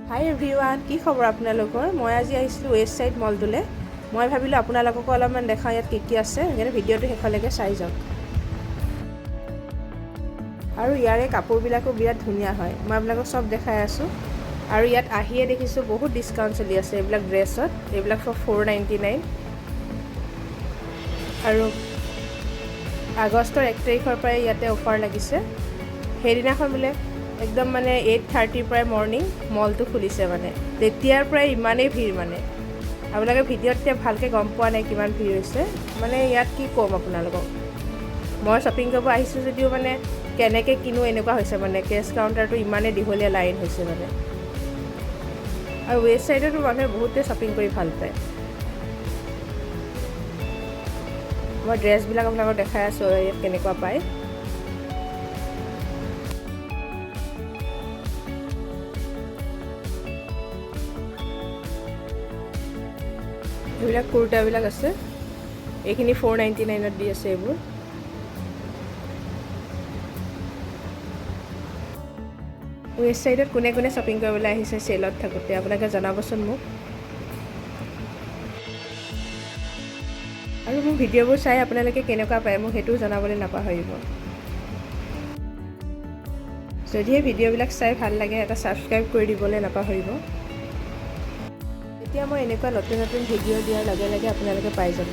হাই everyone, কি খবৰ আপোনালোকৰ? মই আজি আহিছিলোঁ ৱেষ্ট ছাইড মলটোলৈ। মই ভাবিলোঁ আপোনালোককো অলপমান দেখাওঁ ইয়াত কি আছে, সেইকাৰণে ভিডিঅ'টো শেষলৈকে চাই যাওক। আৰু ইয়াৰে কাপোৰবিলাকো বিৰাট ধুনীয়া হয়, মই আপোনালোকক চব দেখাই আছোঁ। আৰু ইয়াত আহিয়ে দেখিছোঁ বহুত ডিছকাউণ্ট চলি আছে এইবিলাক ড্ৰেছত, এইবিলাক ফৰ 499। আৰু আগষ্টৰ 1 তাৰিখৰ পৰাই ইয়াতে অফাৰ লাগিছে। সেইদিনাখন বোলে একদম মানে 8:30 পৰাই মৰ্ণিং মলটো খুলিছে, মানে তেতিয়াৰ পৰাই ইমানেই ভিৰ। মানে আপোনালোকে ভিডিঅ'ত এতিয়া ভালকৈ গম পোৱা নাই কিমান ভিৰ হৈছে। মানে ইয়াত কি ক'ম আপোনালোকক, মই শ্বপিং কৰিব আহিছোঁ যদিও মানে কেনেকৈ কিনো এনেকুৱা হৈছে। মানে কেছ কাউণ্টাৰটো ইমানেই দীঘলীয়া লাইন হৈছে মানে। আৰু ৱেষ্ট ছাইডতো মানুহে বহুতে শ্বপিং কৰি ভাল পায়। মই ড্ৰেছবিলাক আপোনালোকক দেখাই আছোঁ ইয়াত কেনেকুৱা পায়। এইবিলাক কুৰ্তাবিলাক আছে, এইখিনি 499ত দি আছে এইবোৰ। ৱেষ্ট ছাইডত কোনে কোনে শ্বপিং কৰিবলৈ আহিছে চেলত থাকোঁতে আপোনালোকে জনাবচোন মোক। আৰু মোৰ ভিডিঅ'বোৰ চাই আপোনালোকে কেনেকুৱা পায় মোক সেইটোও জনাবলৈ নাপাহৰিব। যদিহে ভিডিঅ'বিলাক চাই ভাল লাগে এটা ছাবস্ক্ৰাইব কৰি দিবলৈ নাপাহৰিব। এতিয়া মই এনেকুৱা নতুন নতুন ভিডিঅ' দিয়াৰ লগে লগে আপোনালোকে পাই যাব।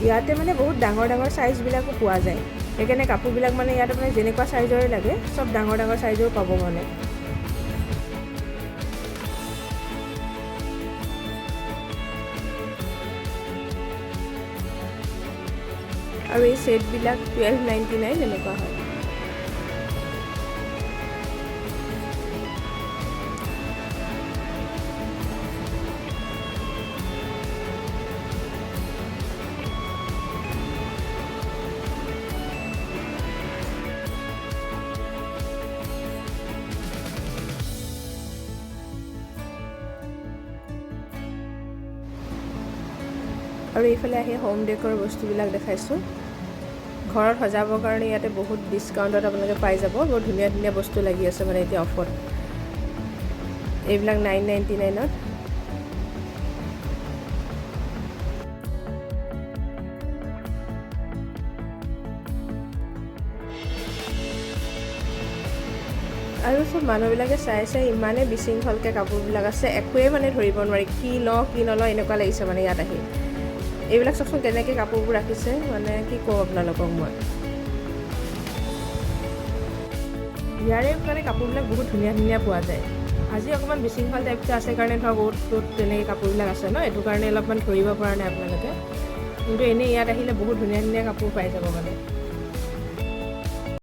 ইয়াতে মানে বহুত ডাঙৰ ডাঙৰ চাইজবিলাকো পোৱা যায়, সেইকাৰণে কাপোৰবিলাক মানে ইয়াতে মানে যেনেকুৱা চাইজৰে লাগে চব ডাঙৰ ডাঙৰ চাইজৰো পাব মানে। আৰু এই ছেটবিলাক 1299 এনেকুৱা হয়। আৰু এইফালে আহি হোম ডেকৰ বস্তুবিলাক দেখাইছোঁ। ঘৰত সজাবৰ কাৰণে ইয়াতে বহুত ডিছকাউণ্টত আপোনালোকে পাই যাব। বহুত ধুনীয়া ধুনীয়া বস্তু লাগি আছে মানে এতিয়া অফত। এইবিলাক 999ত। আৰু চব মানুহবিলাকে চাই চাই ইমানেই বিশৃংখলকৈ কাপোৰবিলাক আছে, একোৱেই মানে ধৰিব নোৱাৰি কি লওঁ কি নলওঁ এনেকুৱা লাগিছে মানে ইয়াত আহি। এইবিলাক চাওকচোন কেনেকৈ কাপোৰবোৰ ৰাখিছে, মানে কি কওঁ আপোনালোকক মই। ইয়াৰে মানে কাপোৰবিলাক বহুত ধুনীয়া ধুনীয়া পোৱা যায়। আজি অকণমান বিশৃংখল টাইপটো আছে কাৰণে ধৰক অ'ত ত'ত তেনেকৈ কাপোৰবিলাক আছে ন, এইটো কাৰণে অলপমান ধৰিব পৰা নাই আপোনালোকে। কিন্তু এনেই ইয়াত আহিলে বহুত ধুনীয়া ধুনীয়া কাপোৰ পাই যাব মানে।